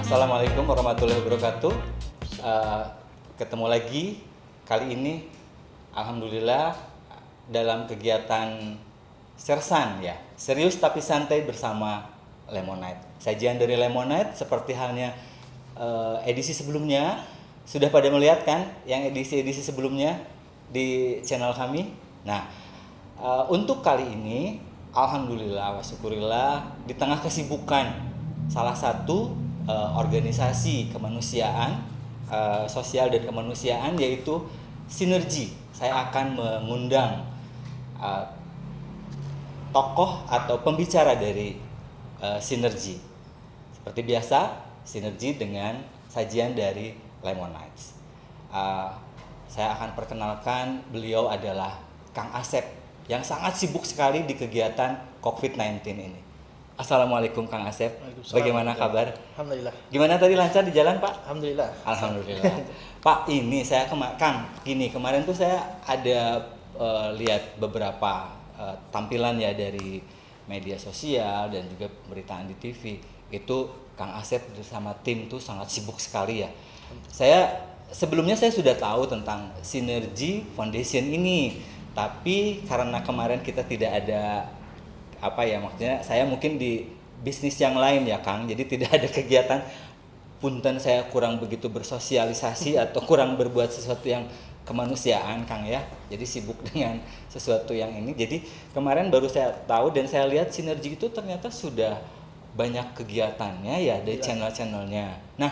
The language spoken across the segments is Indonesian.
Assalamualaikum warahmatullahi wabarakatuh. Eh, Ketemu lagi kali ini, alhamdulillah dalam kegiatan sersan ya, serius tapi santai bersama Lemonite. Sajian dari Lemonite seperti halnya edisi sebelumnya sudah pada melihat kan, yang edisi-edisi sebelumnya di channel kami. Nah, untuk kali ini, alhamdulillah wa syukurillah di tengah kesibukan salah satu organisasi kemanusiaan, sosial dan kemanusiaan, yaitu Sinergi. Saya akan mengundang tokoh atau pembicara dari Sinergi. Seperti biasa, Sinergi dengan sajian dari Lemonite. Saya akan perkenalkan, beliau adalah Kang Asep yang sangat sibuk sekali di kegiatan COVID-19 ini. Assalamualaikum Kang Asep. Bagaimana kabar? Alhamdulillah. Gimana tadi, lancar di jalan Pak? Alhamdulillah. Alhamdulillah. Pak, ini saya Kang, gini, kemarin tuh saya ada lihat beberapa tampilan ya dari media sosial dan juga pemberitaan di TV. Itu Kang Asep bersama tim tuh sangat sibuk sekali ya. Sebelumnya saya sudah tahu tentang Sinergi Foundation ini, tapi karena kemarin kita tidak ada maksudnya saya mungkin di bisnis yang lain ya Kang, jadi tidak ada kegiatan, punten saya kurang begitu bersosialisasi atau kurang berbuat sesuatu yang kemanusiaan Kang ya, jadi sibuk dengan sesuatu yang ini. Jadi kemarin baru saya tahu dan saya lihat Sinergi itu ternyata sudah banyak kegiatannya ya dari channel-channelnya. Nah,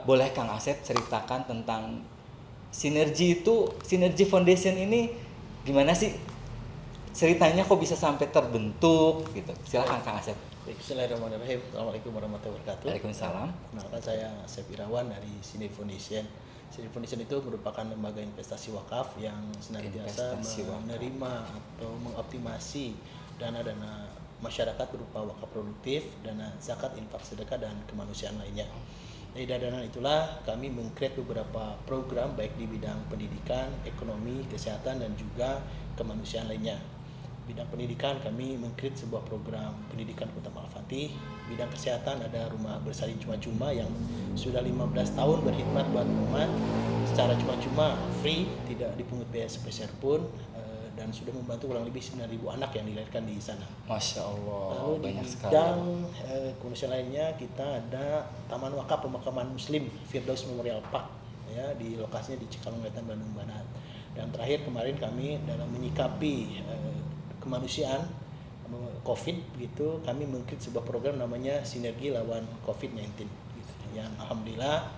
boleh Kang Asep ceritakan tentang Sinergi Foundation ini gimana sih ceritanya, kok bisa sampai terbentuk gitu? Silakan Kang Asep. Bismillahirrahmanirrahim. Assalamualaikum warahmatullahi wabarakatuh. Waalaikumsalam. Kenalkan, saya Asep Irawan dari Sinergi Foundation. Sinergi Foundation itu merupakan lembaga investasi wakaf yang senantiasa menerima atau mengoptimasi dana-dana masyarakat berupa wakaf produktif, dana zakat, infak, sedekah, dan kemanusiaan lainnya. Dari dana itulah kami meng-create beberapa program baik di bidang pendidikan, ekonomi, kesehatan, dan juga kemanusiaan lainnya. Bidang pendidikan kami meng-create sebuah program pendidikan Kota Al-Fatih. Bidang kesehatan ada rumah bersalin cuma-cuma yang sudah 15 tahun berkhidmat buat umat secara cuma-cuma, free, tidak dipungut biaya sepeser pun, dan sudah membantu kurang lebih 9.000 anak yang dilahirkan di sana. Masya Allah. Lalu banyak di sekali. bidang kemanusiaan lainnya kita ada Taman Wakaf Pemakaman Muslim Firdaus Memorial Park ya, di lokasinya di Cikalong Wetan, Bandung Barat. Dan terakhir kemarin kami dalam menyikapi kemanusiaan COVID begitu, kami mengkrit sebuah program namanya Sinergi Lawan COVID-19 gitu, yang alhamdulillah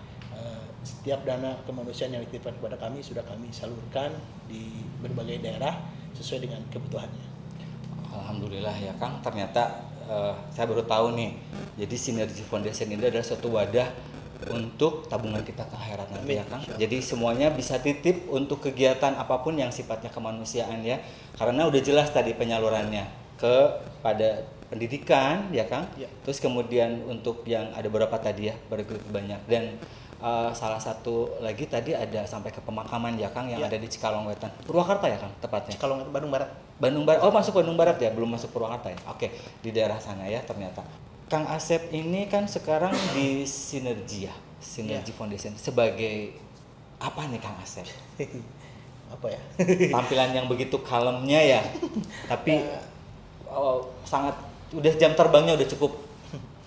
setiap dana kemanusiaan yang dititipkan kepada kami sudah kami salurkan di berbagai daerah sesuai dengan kebutuhannya. Alhamdulillah ya Kang, ternyata saya baru tahu nih, jadi Sinergi Foundation ini adalah suatu wadah untuk tabungan kita ke akhirat nanti ya Kang. Jadi semuanya bisa titip untuk kegiatan apapun yang sifatnya kemanusiaan ya. Karena udah jelas tadi penyalurannya kepada pendidikan ya Kang. Ya. Terus kemudian untuk yang ada berapa tadi ya, begitu banyak. Dan salah satu lagi tadi ada sampai ke pemakaman ya Kang yang ada di Cikalong Wetan. Purwakarta ya Kang tepatnya. Cikalong Wetan, Bandung Barat. Bandung Barat. Oh, masuk Bandung Barat ya, belum masuk Purwakarta ya. Oke, di daerah sana ya ternyata. Kang Asep ini kan sekarang di Sinergi ya, Sinergi Foundation. Sebagai apa nih Kang Asep? Apa ya? Tampilan yang begitu kalemnya ya, tapi sangat, udah jam terbangnya udah cukup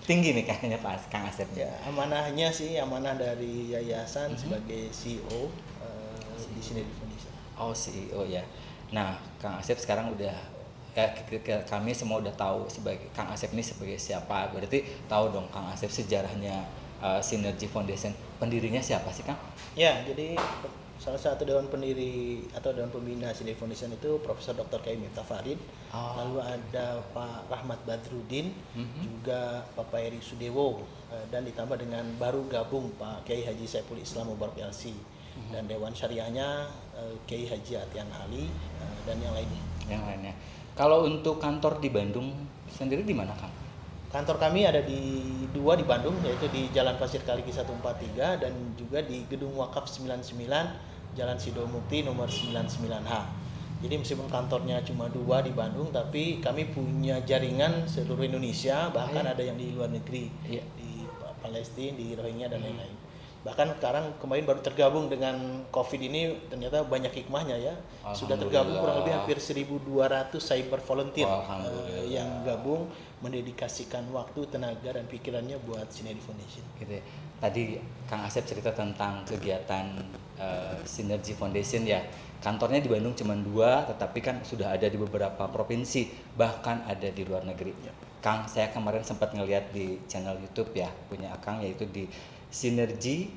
tinggi nih kayaknya Pak Kang Asep. Ya, amanahnya sih amanah dari yayasan sebagai CEO di Sinergi Foundation. Oh, CEO ya. Nah, Kang Asep sekarang udah kami semua udah tahu sebagai Kang Asep ini sebagai siapa. Berarti tahu dong Kang Asep sejarahnya Sinergi Foundation. Pendirinya siapa sih Kang? Ya, jadi salah satu dewan pendiri atau dewan pembina Sinergi Foundation itu Profesor Dr. Kiai Miftah Farid. Lalu ada Pak Rahmat Badrudin, juga Pak Eri Sudewo, dan ditambah dengan baru gabung Pak Kiai Haji Saiful Islam Mubarak LC, dan dewan syariahnya Kiai Haji Atian Ali, dan yang lainnya. Kalau untuk kantor di Bandung sendiri di mana Kang? Kantor kami ada di dua di Bandung, yaitu di Jalan Pasir Kaliki 143 dan juga di Gedung Wakaf 99 Jalan Sidomukti nomor 99H. Jadi meskipun kantornya cuma dua di Bandung, tapi kami punya jaringan seluruh Indonesia, bahkan ada yang di luar negeri, di Palestina, di Rohingya dan lain-lain. Bahkan sekarang kemarin baru tergabung dengan COVID ini, ternyata banyak hikmahnya ya. Sudah tergabung kurang lebih hampir 1.200 cyber volunteer yang gabung mendedikasikan waktu, tenaga dan pikirannya buat Sinergi Foundation. Gitu ya. Tadi Kang Asep cerita tentang kegiatan Sinergi Foundation ya. Kantornya di Bandung cuma 2, tetapi kan sudah ada di beberapa provinsi, bahkan ada di luar negeri. Ya. Kang, saya kemarin sempat ngeliat di channel YouTube ya, punya Kang, yaitu di Sinergi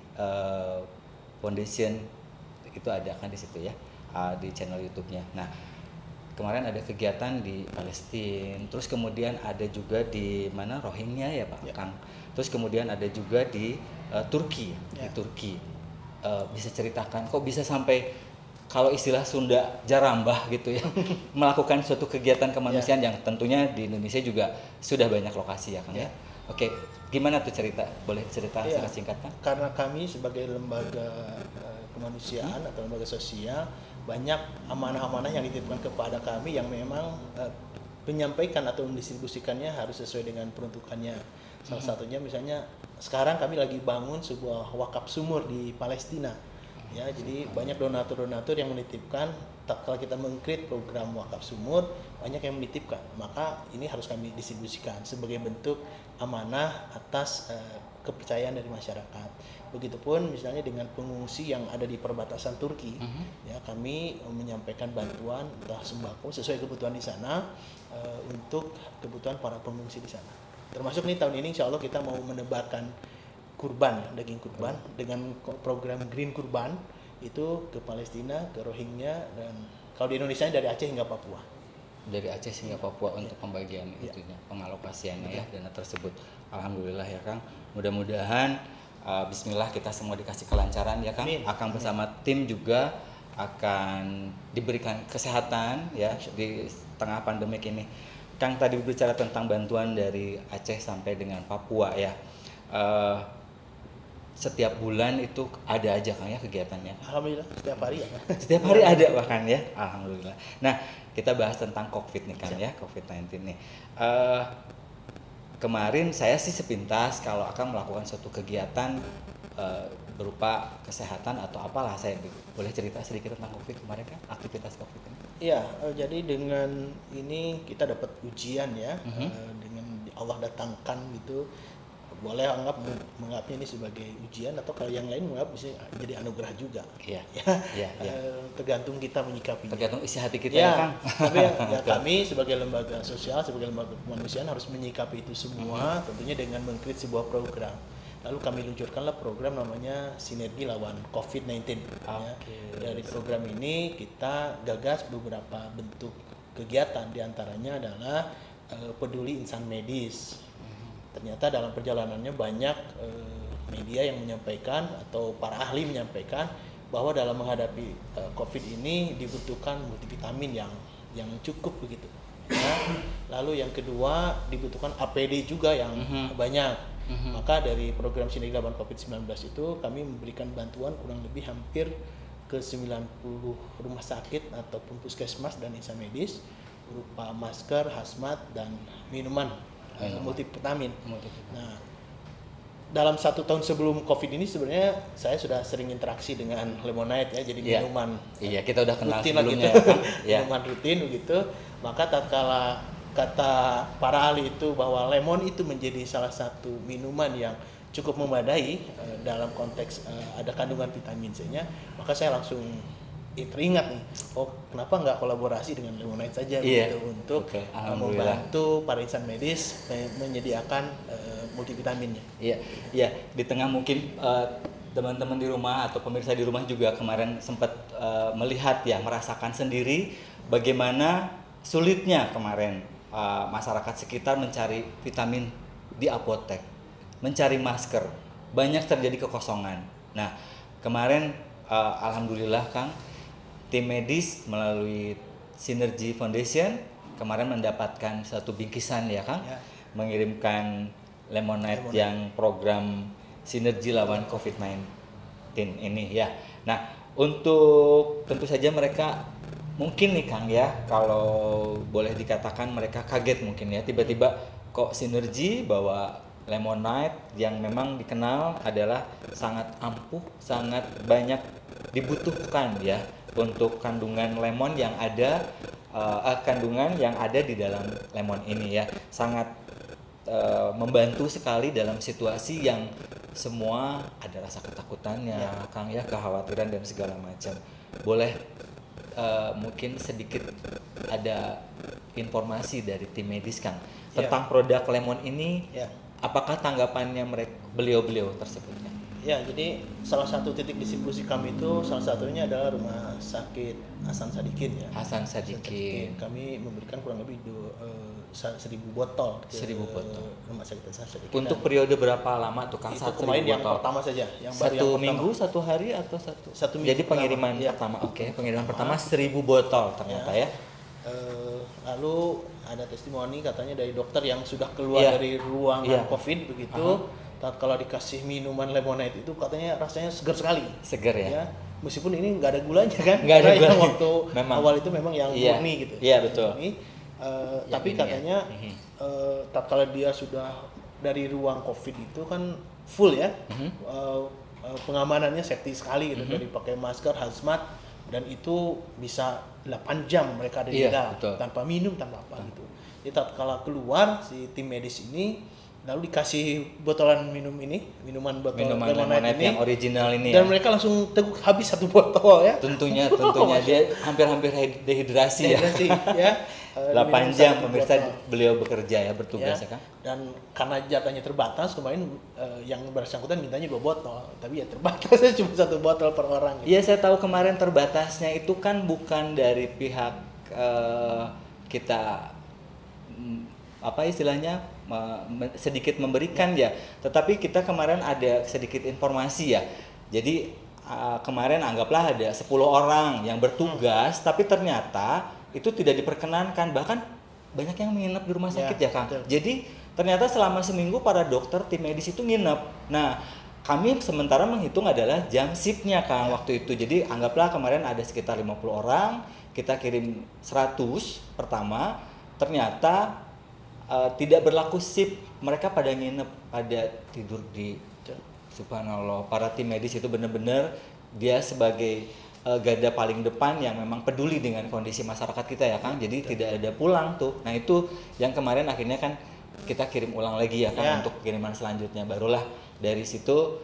Foundation, itu ada kan di situ ya, di channel YouTube-nya. Nah, kemarin ada kegiatan di Palestina, terus kemudian ada juga di mana Rohingya ya Pak Kang. Terus kemudian ada juga di Turki, di Turki. Bisa ceritakan kok bisa sampai, kalau istilah Sunda, jarambah gitu ya, melakukan suatu kegiatan kemanusiaan yang tentunya di Indonesia juga sudah banyak lokasi ya Kang ya. Oke, gimana tuh cerita? Boleh cerita secara singkat Kang? Karena kami sebagai lembaga kemanusiaan atau lembaga sosial, banyak amanah-amanah yang dititipkan kepada kami yang memang menyampaikan atau mendistribusikannya harus sesuai dengan peruntukannya. Salah satunya misalnya sekarang kami lagi bangun sebuah wakaf sumur di Palestina. Ya, jadi banyak donatur-donatur yang menitipkan. Kalau kita mengcreate program wakaf sumur, banyak yang menitipkan. Maka ini harus kami distribusikan sebagai bentuk amanah atas kepercayaan dari masyarakat. Begitupun misalnya dengan pengungsi yang ada di perbatasan Turki, ya kami menyampaikan bantuan entah sembako sesuai kebutuhan di sana untuk kebutuhan para pengungsi di sana. Termasuk nih tahun ini insya Allah kita mau menebarkan kurban, daging kurban dengan program Green Kurban itu ke Palestina, ke Rohingya, dan kalau di Indonesia dari Aceh hingga Papua. Dari Aceh hingga Papua untuk pembagian itunya, pengalokasiannya ya dana tersebut. Alhamdulillah ya Kang. Mudah-mudahan bismillah kita semua dikasih kelancaran ya Kang. Akan bersama tim juga akan diberikan kesehatan ya di tengah pandemik ini. Kang tadi berbicara tentang bantuan dari Aceh sampai dengan Papua ya. Setiap bulan itu ada aja Kang ya kegiatannya. Alhamdulillah setiap hari ya. Setiap hari ada bahkan ya. Alhamdulillah. Nah, kita bahas tentang COVID nih Kang ya, COVID-19 nih. Kemarin saya sih sepintas kalau akan melakukan suatu kegiatan berupa kesehatan atau apalah, saya boleh cerita sedikit tentang COVID kemarin kan, aktivitas COVID ini. Iya, jadi dengan ini kita dapat ujian ya, dengan Allah datangkan gitu. Boleh menganggapnya ini sebagai ujian, atau kalau yang lain menganggap bisa jadi anugerah juga. Iya. Tergantung kita menyikapinya. Tergantung isi hati kita ya Kang. Tapi ya kami sebagai lembaga sosial, sebagai lembaga kemanusiaan harus menyikapi itu semua, tentunya dengan mengkreat sebuah program. Lalu kami luncurkanlah program namanya Sinergi Lawan COVID-19. Ya. Dari program ini kita gagas beberapa bentuk kegiatan, diantaranya adalah peduli insan medis. Ternyata dalam perjalanannya banyak media yang menyampaikan atau para ahli menyampaikan bahwa dalam menghadapi COVID ini dibutuhkan multivitamin yang cukup begitu. Ya. Lalu yang kedua dibutuhkan APD juga yang banyak. Maka dari program Sinergi Lawan COVID-19 itu kami memberikan bantuan kurang lebih hampir ke 90 rumah sakit ataupun puskesmas dan insan medis berupa masker, hazmat dan minuman multivitamin. Nah, dalam 1 tahun sebelum COVID ini sebenarnya saya sudah sering interaksi dengan Lemonade ya, jadi minuman. Iya, kita udah kenal rutin sebelumnya. Gitu. Minuman rutin begitu. Maka tatkala kata para ahli itu bahwa lemon itu menjadi salah satu minuman yang cukup memadai dalam konteks ada kandungan vitamin C-nya, maka saya langsung teringat nih, kenapa nggak kolaborasi dengan Lemonade saja gitu untuk membantu para insan medis menyediakan multivitaminnya. Iya, di tengah mungkin teman-teman di rumah atau pemirsa di rumah juga kemarin sempat melihat ya, merasakan sendiri bagaimana sulitnya kemarin masyarakat sekitar mencari vitamin di apotek, mencari masker, banyak terjadi kekosongan. Nah, kemarin alhamdulillah Kang, tim medis melalui Sinergi Foundation kemarin mendapatkan satu bingkisan ya Kang, mengirimkan Lemonade yang program Sinergi Lawan COVID-19 ini ya. Nah, untuk tentu saja mereka mungkin nih Kang ya, kalau boleh dikatakan mereka kaget mungkin ya, tiba-tiba kok Sinergi bawa Lemonade yang memang dikenal adalah sangat ampuh, sangat banyak dibutuhkan ya untuk kandungan lemon yang ada kandungan yang ada di dalam lemon ini ya. Sangat membantu sekali dalam situasi yang semua ada rasa ketakutannya, Kang ya, kekhawatiran dan segala macam. Boleh mungkin sedikit ada informasi dari tim medis Kang tentang produk lemon ini. Apakah tanggapannya beliau-beliau tersebutnya? Ya, jadi salah satu titik distribusi kami itu salah satunya adalah Rumah Sakit Hasan Sadikin ya. Hasan Sadikin. Kami memberikan kurang lebih 1.000 botol ke 1.000 botol. Rumah Sakit Hasan Sadikin. Untuk periode berapa lama tuh Kang? Itu kemarin yang pertama saja, yang baru satu yang minggu, satu hari atau satu minggu. Jadi pengiriman pertama. Oke, pengiriman pertama 1.000 botol ternyata ya. Lalu ada testimoni katanya dari dokter yang sudah keluar dari ruangan COVID begitu. Kalau dikasih minuman lemonade itu katanya rasanya segar sekali. Segar ya. Meskipun ini nggak ada gulanya kan. Nggak ada gulanya. Waktu awal itu memang yang murni gitu. Iya betul. Tapi katanya kalau dia sudah dari ruang COVID itu kan full ya. Pengamanannya safety sekali gitu, dari pakai masker, hazmat, dan itu bisa 8 jam mereka ada di dalam tanpa minum, tanpa apa gitu. Jadi kalau keluar si tim medis ini lalu dikasih botolan minuman lemonade ini yang original ini dan mereka langsung habis 1 botol ya. Tentunya dia hampir dehidrasi ya. 8 jam pemirsa beliau bekerja ya, bertugas ya kan. Dan karena jatahnya terbatas kemarin yang bersangkutan mintanya 2 botol, tapi ya terbatasnya cuma 1 botol per orang. Iya, saya tahu kemarin terbatasnya itu kan bukan dari pihak kita apa istilahnya sedikit memberikan ya, tetapi kita kemarin ada sedikit informasi ya. Jadi kemarin anggaplah ada 10 orang yang bertugas, tapi ternyata itu tidak diperkenankan, bahkan banyak yang menginap di rumah sakit ya Kang. Jadi ternyata selama seminggu para dokter tim medis itu nginep. Nah, kami sementara menghitung adalah jam shiftnya Kang waktu itu. Jadi anggaplah kemarin ada sekitar 50 orang, kita kirim 100 pertama, ternyata tidak berlaku shift, mereka pada nginep, pada tidur di subhanallah. Para tim medis itu benar-benar dia sebagai garda paling depan yang memang peduli dengan kondisi masyarakat kita ya Kang. Jadi tidak ada pulang tuh. Nah itu yang kemarin akhirnya kan kita kirim ulang lagi ya Kang untuk kiriman selanjutnya. Barulah dari situ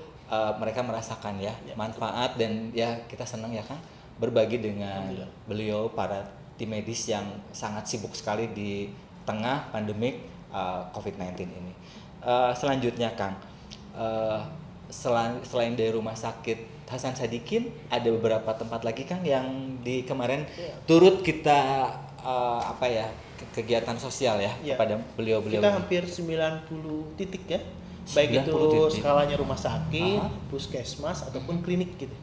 mereka merasakan ya manfaat, dan ya kita senang ya Kang berbagi dengan beliau para tim medis yang sangat sibuk sekali di tengah pandemik COVID-19 ini. Selanjutnya Kang, selain dari Rumah Sakit Hasan Sadikin, ada beberapa tempat lagi Kang yang di kemarin turut kita kegiatan sosial ya kepada beliau-beliau. Kita hampir 90 titik ya, baik itu skalanya rumah sakit, puskesmas ataupun klinik gitu.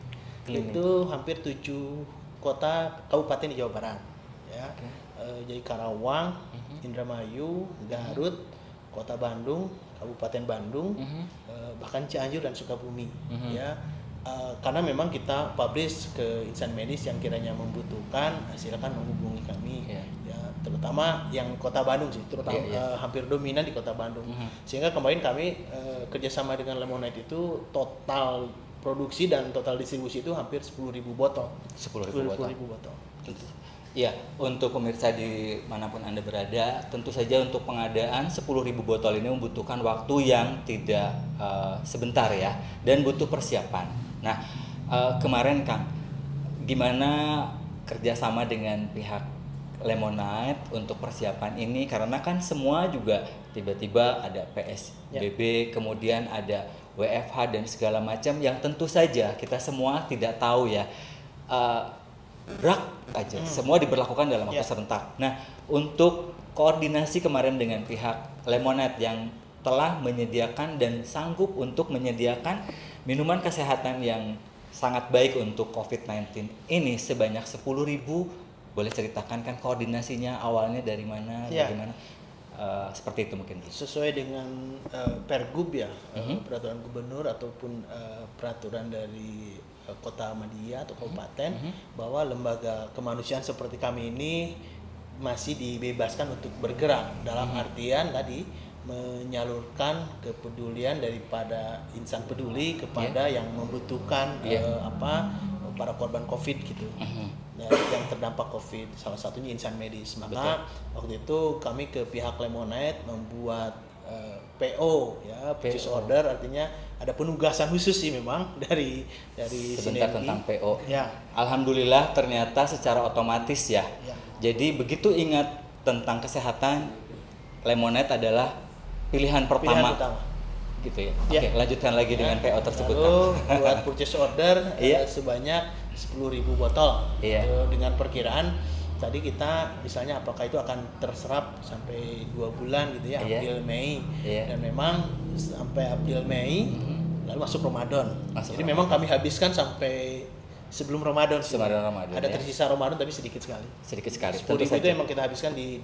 Itu hampir 7 kota kabupaten di Jawa Barat ya. Jadi Karawang, Indramayu, Garut, Kota Bandung, Kabupaten Bandung, bahkan Cianjur dan Sukabumi ya. Karena memang kita publish ke insan medis yang kiranya membutuhkan, silakan menghubungi kami ya, terutama yang Kota Bandung sih, terutama hampir dominan di Kota Bandung. Sehingga kemarin kami kerjasama dengan Lemonade itu total produksi dan total distribusi itu hampir 10.000 botol. 10.000 botol. Ya, untuk pemirsa di manapun Anda berada, tentu saja untuk pengadaan 10.000 botol ini membutuhkan waktu yang tidak sebentar ya, dan butuh persiapan. Nah, kemarin Kang, gimana kerjasama dengan pihak Lemonade untuk persiapan ini? Karena kan semua juga tiba-tiba ada PSBB, kemudian ada WFH dan segala macam yang tentu saja kita semua tidak tahu ya. Brak aja, semua diberlakukan dalam waktu serentak. Nah, untuk koordinasi kemarin dengan pihak Lemonade yang telah menyediakan dan sanggup untuk menyediakan minuman kesehatan yang sangat baik untuk COVID-19 ini sebanyak 10.000, boleh ceritakan kan koordinasinya awalnya dari mana, bagaimana? Seperti itu mungkin. Sesuai dengan Pergub ya, peraturan gubernur ataupun peraturan dari kota Ahmadiyah atau kabupaten, bahwa lembaga kemanusiaan seperti kami ini masih dibebaskan untuk bergerak dalam artian tadi menyalurkan kepedulian daripada insan peduli kepada yang membutuhkan para korban COVID gitu. Yang terdampak COVID, salah satunya insan medis. Maka waktu itu kami ke pihak Lemonade membuat PO ya, purchase order, artinya ada penugasan khusus sih memang dari sebentar Sinergi. tentang PO. Ya. Alhamdulillah ternyata secara otomatis ya. Jadi begitu ingat tentang kesehatan, Lemonade adalah pilihan pertama. Gitu ya. Oke, lanjutkan lagi dengan PO tersebut. Lalu buat purchase order sebanyak 10.000 botol. Dengan perkiraan tadi kita misalnya apakah itu akan terserap sampai 2 bulan gitu ya, April Mei. Dan memang sampai April Mei lalu masuk Ramadan. Jadi memang kami habiskan sampai sebelum Ramadan. Ada tersisa Ramadan tapi sedikit sekali. 10.000 itu emang kita habiskan di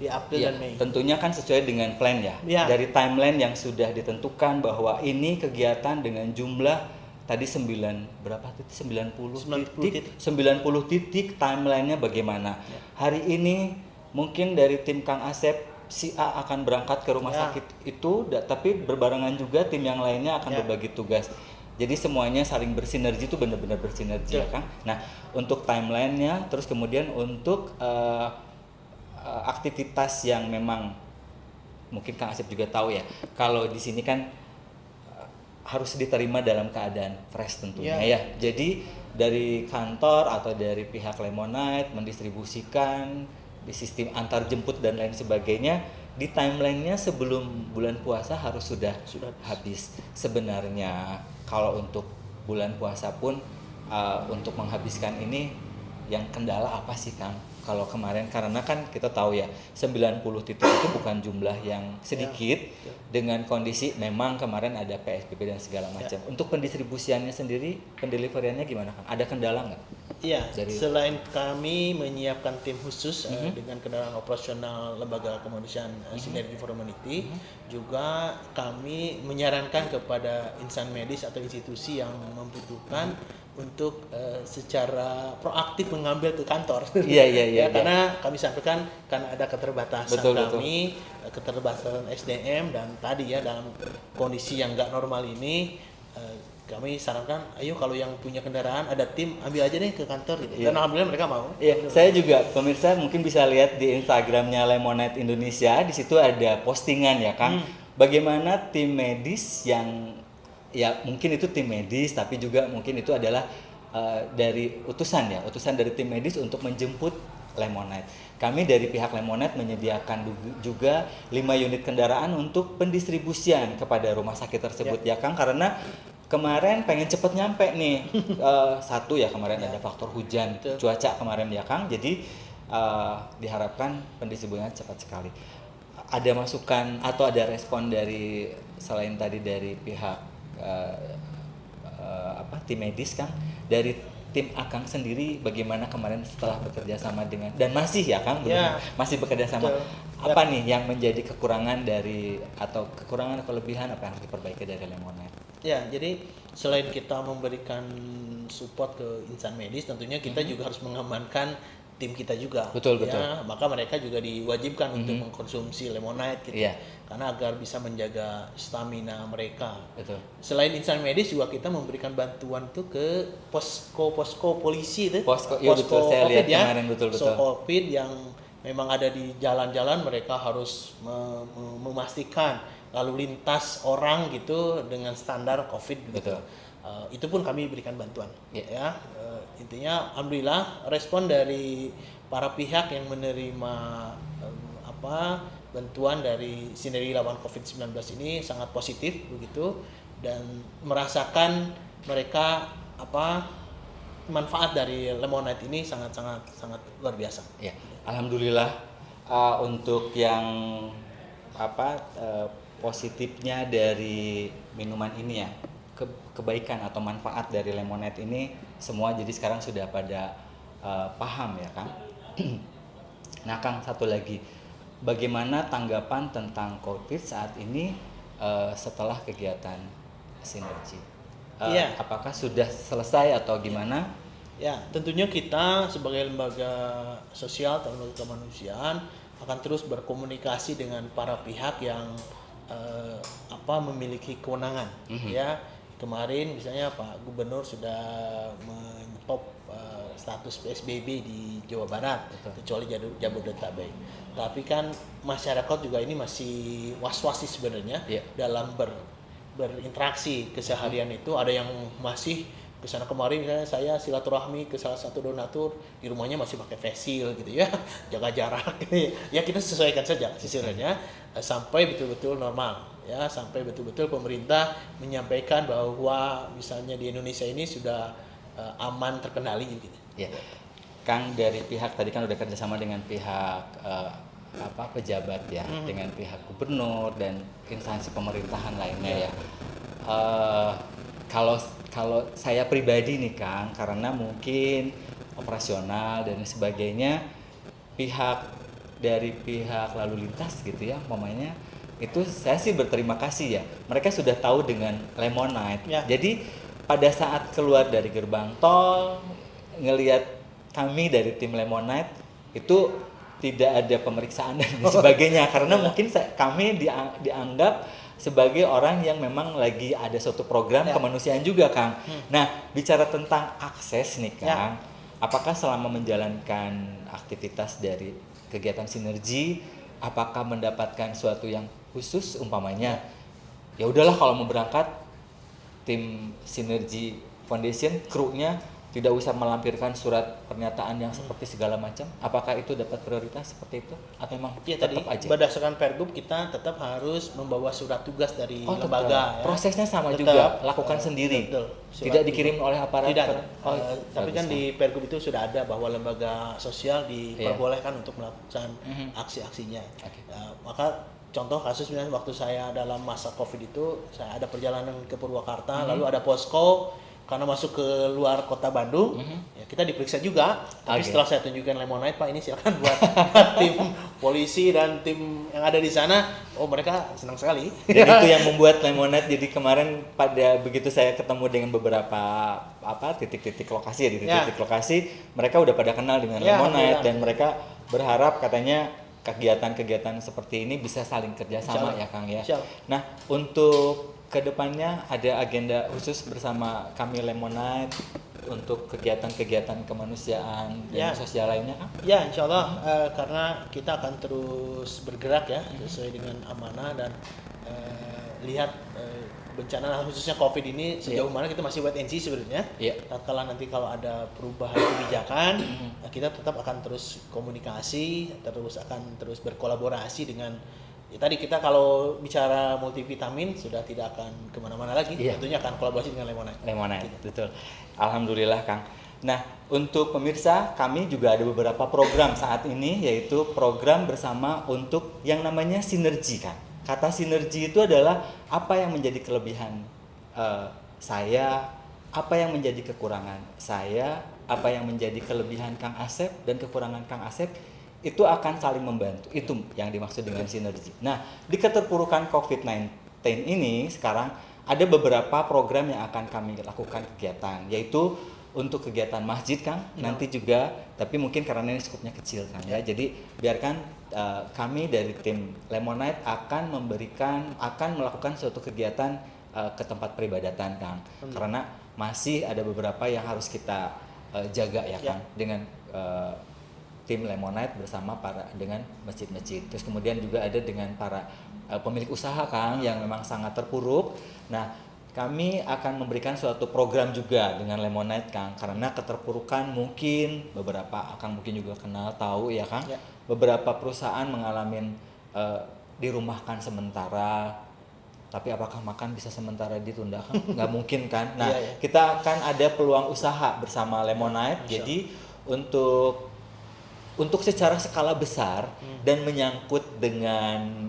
April dan Mei. Tentunya kan sesuai dengan plan ya. Dari timeline yang sudah ditentukan bahwa ini kegiatan dengan jumlah tadi 90 titik, timelinenya bagaimana. Hari ini mungkin dari tim Kang Asep, si A akan berangkat ke rumah sakit itu, tapi berbarengan juga tim yang lainnya akan berbagi tugas. Jadi semuanya saling bersinergi, itu benar-benar bersinergi ya Kang. Nah, untuk timelinenya, terus kemudian untuk aktivitas yang memang mungkin Kang Asep juga tahu ya, kalau di sini kan harus diterima dalam keadaan fresh tentunya ya. Jadi dari kantor atau dari pihak Lemonade mendistribusikan di sistem antar jemput dan lain sebagainya, di timelinenya sebelum bulan puasa harus sudah habis. Sebenarnya kalau untuk bulan puasa pun untuk menghabiskan ini yang kendala apa sih Kang? Kalau kemarin, karena kan kita tahu ya 90 titik itu bukan jumlah yang sedikit, dengan kondisi memang kemarin ada PSBB dan segala macam. Untuk pendistribusiannya sendiri, pendeliveriannya gimana Kang? Ada kendala nggak? Iya, selain kami menyiapkan tim khusus dengan kendaraan operasional Lembaga Kemanusiaan Sinergi for Humanity, juga kami menyarankan kepada insan medis atau institusi yang membutuhkan untuk secara proaktif mengambil ke kantor. Iya. Karena kami sampaikan karena ada keterbatasan keterbatasan SDM, dan tadi ya dalam kondisi yang nggak normal ini kami sarankan, ayo kalau yang punya kendaraan ada tim, ambil aja deh ke kantor gitu. Dan alhamdulillah mereka mau. Saya juga, pemirsa mungkin bisa lihat di Instagramnya Lemonade Indonesia, di situ ada postingan ya Kang. Bagaimana tim medis yang ya mungkin itu tim medis, tapi juga mungkin itu adalah dari utusan dari tim medis untuk menjemput Lemonade. Kami dari pihak Lemonade menyediakan juga 5 unit kendaraan untuk pendistribusian kepada rumah sakit tersebut ya Kang, karena kemarin pengen cepet nyampe nih. Satu ya kemarin ada faktor hujan, cuaca kemarin ya Kang, jadi diharapkan pendistribusinya cepat sekali. Ada masukan atau ada respon dari selain tadi dari pihak tim medis Kang, dari tim Akang sendiri bagaimana kemarin setelah bekerja sama dengan, dan masih ya Kang masih bekerja sama, apa nih yang menjadi kekurangan dari atau kekurangan kelebihan apa yang harus diperbaiki dari Lemonade? Ya, jadi selain kita memberikan support ke insan medis, tentunya kita juga harus mengamankan tim kita juga. Betul. Maka mereka juga diwajibkan untuk mengkonsumsi Lemonade gitu. Karena agar bisa menjaga stamina mereka. Betul. Selain insan medis juga kita memberikan bantuan tuh ke posko polisi itu. Posko betul, saya lihat kemarin betul. COVID yang memang ada di jalan-jalan, mereka harus memastikan lalu lintas orang gitu dengan standar COVID gitu. Itu pun kami berikan bantuan. Intinya alhamdulillah respon dari para pihak yang menerima bantuan dari Sinergi lawan COVID-19 ini sangat positif begitu, dan merasakan mereka manfaat dari Lemonade ini sangat luar biasa. Ya, alhamdulillah. Untuk yang positifnya dari minuman ini ya, kebaikan atau manfaat dari Lemonade ini semua jadi sekarang sudah pada paham ya Kang. Nah Kang, satu lagi, bagaimana tanggapan tentang COVID saat ini setelah kegiatan Sinergi? Apakah sudah selesai atau gimana? Ya, tentunya kita sebagai lembaga sosial atau lembaga kemanusiaan akan terus berkomunikasi dengan para pihak yang memiliki kewenangan. Ya, kemarin misalnya Pak Gubernur sudah menyetop status PSBB di Jawa Barat, kecuali Jabodetabek. Tapi kan masyarakat juga ini masih was-was sih sebenarnya dalam berinteraksi keseharian itu. Ada yang masih kesana kemarin, misalnya saya silaturahmi ke salah satu donatur, di rumahnya masih pakai face shield gitu ya, jaga jarak gitu ya. Kita sesuaikan saja sisirnya sampai betul-betul normal ya, sampai betul-betul pemerintah menyampaikan bahwa misalnya di Indonesia ini sudah aman terkendali gitu. Ya, Kang, dari pihak tadi kan udah kerjasama dengan pihak pejabat ya, dengan pihak gubernur dan instansi pemerintahan lainnya ya. Kalau saya pribadi nih Kang, karena mungkin operasional dan sebagainya, dari pihak lalu lintas gitu ya, umpamanya itu saya sih berterima kasih ya. Mereka sudah tahu dengan Lemonite. Ya. Jadi pada saat keluar dari gerbang tol, ngelihat kami dari tim Lemonite itu tidak ada pemeriksaan dan sebagainya karena mungkin kami dianggap sebagai orang yang memang lagi ada suatu program kemanusiaan juga, Kang. Nah, bicara tentang akses nih, Kang, apakah selama menjalankan aktivitas dari kegiatan sinergi, apakah mendapatkan suatu yang khusus, umpamanya, ya udahlah kalau mau berangkat, tim Sinergi Foundation, krunya tidak usah melampirkan surat pernyataan yang seperti segala macam. Apakah itu dapat prioritas seperti itu? Atau memang tetap aja? Berdasarkan Pergub kita tetap harus membawa surat tugas dari lembaga. Ya. Prosesnya sama juga, lakukan sendiri. Tidak dikirim oleh aparat. Tidak. Tapi kan di Pergub itu sudah ada bahwa lembaga sosial diperbolehkan untuk melakukan aksi-aksinya. Maka contoh kasus misalnya waktu saya dalam masa COVID itu, saya ada perjalanan ke Purwakarta, lalu ada posko. Karena masuk ke luar kota Bandung, ya kita diperiksa juga. Tapi setelah saya tunjukkan Lemonite, Pak, ini silakan buat tim polisi dan tim yang ada di sana. Oh, mereka senang sekali. Dan itu yang membuat Lemonite jadi kemarin pada begitu saya ketemu dengan beberapa titik-titik lokasi di titik-titik lokasi, mereka udah pada kenal dengan Lemonite dan mereka berharap katanya kegiatan-kegiatan seperti ini bisa saling kerjasama ya, Kang ya. Nah, untuk kedepannya ada agenda khusus bersama kami Lemonite untuk kegiatan-kegiatan kemanusiaan dan sosial lainnya, Kang? Ya, insya Allah karena kita akan terus bergerak ya sesuai dengan amanah dan lihat bencana khususnya COVID ini sejauh mana kita masih wait and see sebenarnya. Kalau ada perubahan kebijakan, kita tetap akan terus komunikasi, akan terus berkolaborasi dengan. Tadi kita kalau bicara multivitamin sudah tidak akan kemana-mana lagi, tentunya akan kolaborasi dengan Lemonite. Betul. Alhamdulillah, Kang. Nah, untuk pemirsa, kami juga ada beberapa program saat ini, yaitu program bersama untuk yang namanya sinergi, Kang. Kata sinergi itu adalah apa yang menjadi kelebihan saya, apa yang menjadi kekurangan saya, apa yang menjadi kelebihan Kang Asep dan kekurangan Kang Asep, itu akan saling membantu. Itu yang dimaksud dengan sinergi. Nah, di keterpurukan COVID-19 ini sekarang ada beberapa program yang akan kami lakukan kegiatan, yaitu untuk kegiatan masjid, Kang, nanti juga, tapi mungkin karena ini skupnya kecil, Kang ya. Jadi biarkan kami dari tim Lemonite akan melakukan suatu kegiatan ke tempat peribadatan, Kang. Karena masih ada beberapa yang harus kita jaga ya, Kang, dengan tim Lemonite bersama dengan masjid-masjid. Terus kemudian juga ada dengan para pemilik usaha, Kang, yang memang sangat terpuruk. Nah, kami akan memberikan suatu program juga dengan Lemonite, Kang, karena keterpurukan mungkin beberapa Kang mungkin juga kenal tahu ya, Kang. Beberapa perusahaan mengalami dirumahkan sementara. Tapi apakah makan bisa sementara ditunda, Kang? Nggak mungkin kan. Nah, kita akan ada peluang usaha bersama Lemonite. Jadi untuk secara skala besar dan menyangkut dengan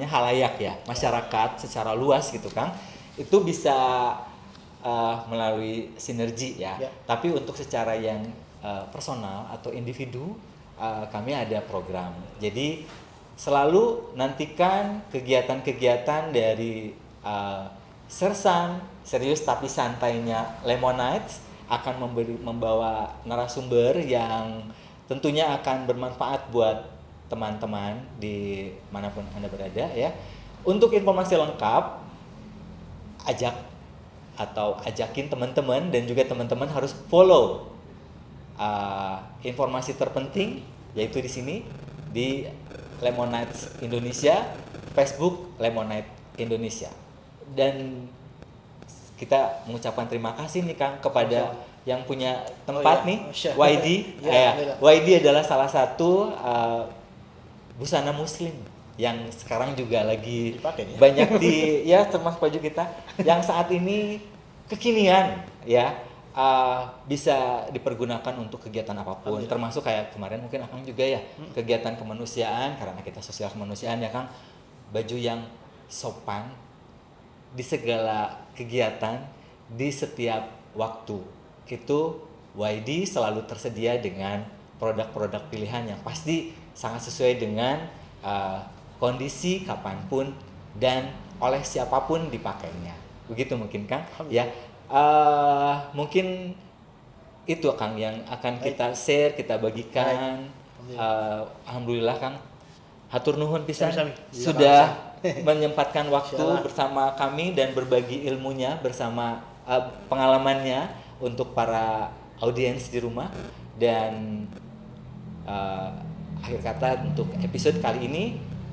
halayak ya, masyarakat secara luas gitu, Kang, itu bisa melalui sinergi ya. Tapi untuk secara yang personal atau individu, kami ada program. Jadi selalu nantikan kegiatan-kegiatan dari Sersan Serius Tapi Santainya Lemonite akan membawa narasumber yang tentunya akan bermanfaat buat teman-teman di manapun Anda berada ya. Untuk informasi lengkap, ajakin teman-teman dan juga teman-teman harus follow informasi terpenting, yaitu di sini di Lemonites Indonesia, Facebook Lemonites Indonesia. Dan kita mengucapkan terima kasih nih Kang kepada yang punya tempat nih, YD. YD adalah salah satu busana muslim yang sekarang juga lagi dipakai, banyak termasuk baju kita yang saat ini kekinian ya, bisa dipergunakan untuk kegiatan apapun, termasuk kayak kemarin mungkin Akang juga ya, kegiatan kemanusiaan karena kita sosial kemanusiaan ya Kang, baju yang sopan di segala kegiatan di setiap waktu. Itu YD selalu tersedia dengan produk-produk pilihan yang pasti sangat sesuai dengan kondisi kapanpun dan oleh siapapun dipakainya. Begitu mungkin Kang ya. Mungkin itu Kang yang akan kita share, kita bagikan. Alhamdulillah Kang, hatur nuhun pisan sudah menyempatkan waktu bersama kami dan berbagi ilmunya bersama pengalamannya untuk para audiens di rumah. Dan akhir kata untuk episode kali ini,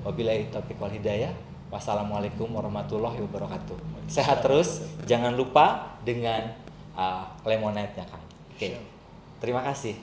wabillahi taufiq wal hidayah. Wassalamualaikum warahmatullahi wabarakatuh. Sehat terus, jangan lupa dengan Lemonite-nya Kang. Oke. Terima kasih.